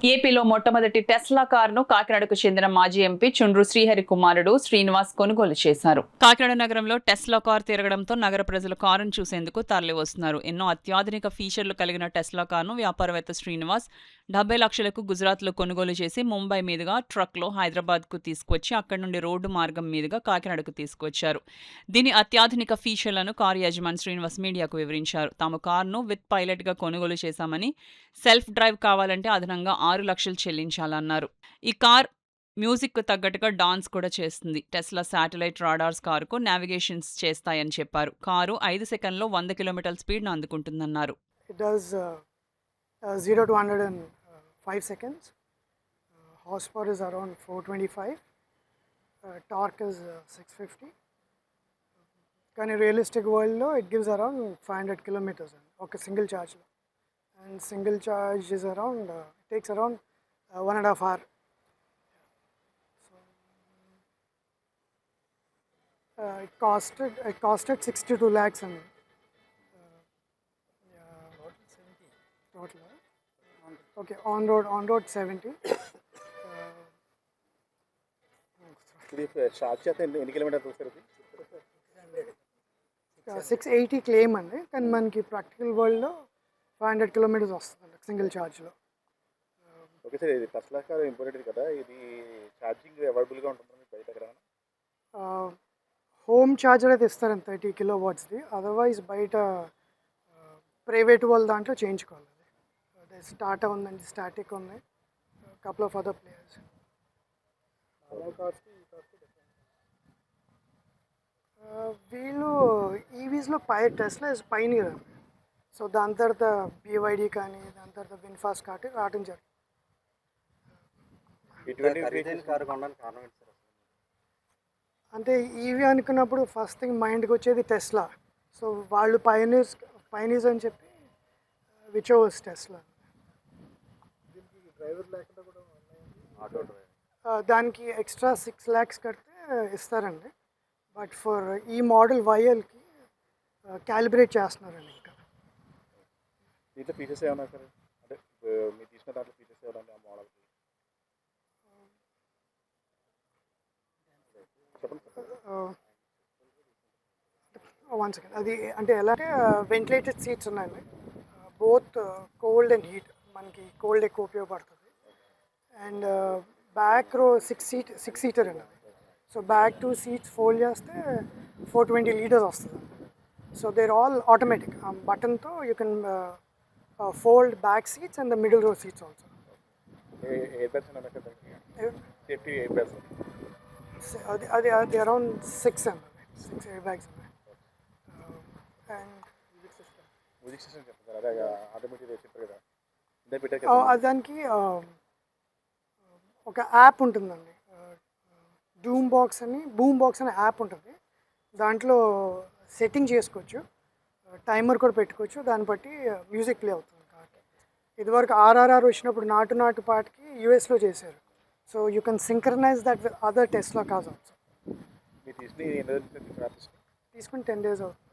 ఏపీలో మొట్టమొదటి టెస్లా కారును కాకినాడకు చెందిన మాజీ ఎంపీ చుండ్రు శ్రీహరి కుమారుడు శ్రీనివాస్ కొనుగోలు చేశారు. కాకినాడ నగరంలో టెస్లా కారు తిరగడంతో నగర ప్రజలు కారును చూసేందుకు తరలివస్తున్నారు. ఎన్నో అత్యాధునిక ఫీచర్లు కలిగిన టెస్లా కారును వ్యాపారవేత్త శ్రీనివాస్ 70 లక్షలకు గుజరాత్లో కొనుగోలు చేసి ముంబై మీదుగా ట్రక్లో హైదరాబాద్కు తీసుకువచ్చి అక్కడి నుండి రోడ్డు మార్గం మీదుగా కాకినాడకు తీసుకువచ్చారు. దీని అత్యాధునిక ఫీచర్లను కారు యజమాని శ్రీనివాస్ మీడియాకు వివరించారు. తాము కారును విత్ పైలట్గా కొనుగోలు చేశామని, సెల్ఫ్ డ్రైవ్ కావాలంటే అదనంగా 6 లక్షలు చెల్లించాలన్నారు. ఈ కార్ మ్యూజిక్కు తగ్గట్టుగా డాన్స్ కూడా చేస్తుంది. టెస్లా శాటిలైట్ రాడార్స్ కారుకు నావిగేషన్స్ చేస్తాయని చెప్పారు. కారు 5 సెకన్లలో 100 కిలోమీటర్ల స్పీడ్ను అందుకుంటుందన్నారు. It does 0 to 100 in 5 seconds. Horsepower is around 425. Torque is 650. కానీ రియలిస్టిక్ వరల్డ్లో ఇట్ గివ్స్ అరౌండ్ 500 కిలోమీటర్స్ ఒక సింగిల్ ఛార్జ్లో. And single charge is around takes around 1.5 hours. It costed 62 lakhs and total. Okay, on road 70. Short చేస్తే ఎన్ని kilometres వస్తుంది? 680 claim అండి, కానీ మనకి ప్రాక్టికల్ వరల్డ్లో 500 కిలోమీటర్స్ వస్తుంది సింగిల్ ఛార్జ్లో. ఓకే సార్, ఇది టెస్లా కార్ ఇంపోర్టెడ్ కదా, ఇది ఛార్జింగ్ అవైలబుల్గా ఉంటుంది మీకు బయట ఎక్కడ? హోమ్ ఛార్జర్ అయితే ఇస్తారండి 30 కిలోవాట్స్ది. అదర్వైజ్ బయట ప్రైవేట్ వాళ్ళ దాంట్లో చేయించుకోవాలి. అదే స్టార్టా ఉందండి, స్టాటిక్ ఉంది, కపుల్ ఆఫ్ అదర్ ప్లేయర్స్. వీళ్ళు ఈవీస్లో టెస్లా ఇస్ పైనీర్ అండి. సో దాని తర్వాత BYD కానీ దాని తర్వాత విన్ఫాస్ట్ కార్ రావడం జరిగింది. అంటే ఈవీ అనుకున్నప్పుడు ఫస్ట్ థింగ్ మైండ్కి వచ్చేది టెస్లా. సో వాళ్ళు పైనీర్స్ అని చెప్పి విచోస్ టెస్లా. దానికి ఎక్స్ట్రా 6 lakhs కడితే ఇస్తారండి. బట్ ఫర్ ఈ మోడల్ వైఎల్కి క్యాలిబ్రేట్ చేస్తున్నారండి. ఇంకా దీంట్లో ఫీచర్స్ ఏమన్నా సార్, అంటే మీరు తీసుకున్న దాంట్లో ఫీచర్స్ ఏమన్నా ఆ మోడల్కి వన్ సెకండ్. అది అంటే ఎలా అంటే వెంటిలేటెడ్ సీట్స్ ఉన్నాయండి, బోత్ కోల్డ్ అండ్ హీట్. మనకి కోల్డ్ ఎక్కువ ఉపయోగపడుతుంది. అండ్ బ్యాక్ రో 6 సీటర్ అండి. సో బ్యాక్ 2 seats ఫోల్డ్ చేస్తే 420 liters వస్తుంది. So they're all automatic. బటన్తో you can fold back seats and the middle row seats also. Air bags ఉన్నాయి సార్, సేఫ్టీ ఎయిర్ బ్యాగ్స్? అది అరౌండ్ 6 ఎయిర్ బ్యాగ్స్ ఉన్నాయి. And music system చెప్తారు, అదే automatic చెప్పారు కదా, దానికి ఒక యాప్ ఉంటుందండి, బూమ్ బాక్స్ అనే యాప్ ఉంటుంది. దాంట్లో సెట్టింగ్ చేసుకోవచ్చు, టైమర్ కూడా పెట్టుకోవచ్చు. దాన్ని బట్టి మ్యూజిక్ ప్లే అవుతుంది కార్కి. ఇదివరకు RRR వచ్చినప్పుడు నాటు పాటకి యూఎస్లో చేశారు. So you can synchronize that with other Tesla cars also. తీసుకుని 10 days అవుతుంది.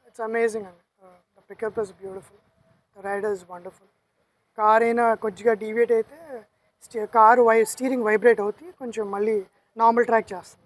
ఇట్స్ అమేజింగ్ అండి. The pickup is beautiful, the rider is wonderful. Car అయినా కొద్దిగా డీవియేట్ అయితే కారు స్టీరింగ్ వైబ్రేట్ అవుతుంది, కొంచెం మళ్ళీ నార్మల్ ట్రాక్ చేస్తుంది.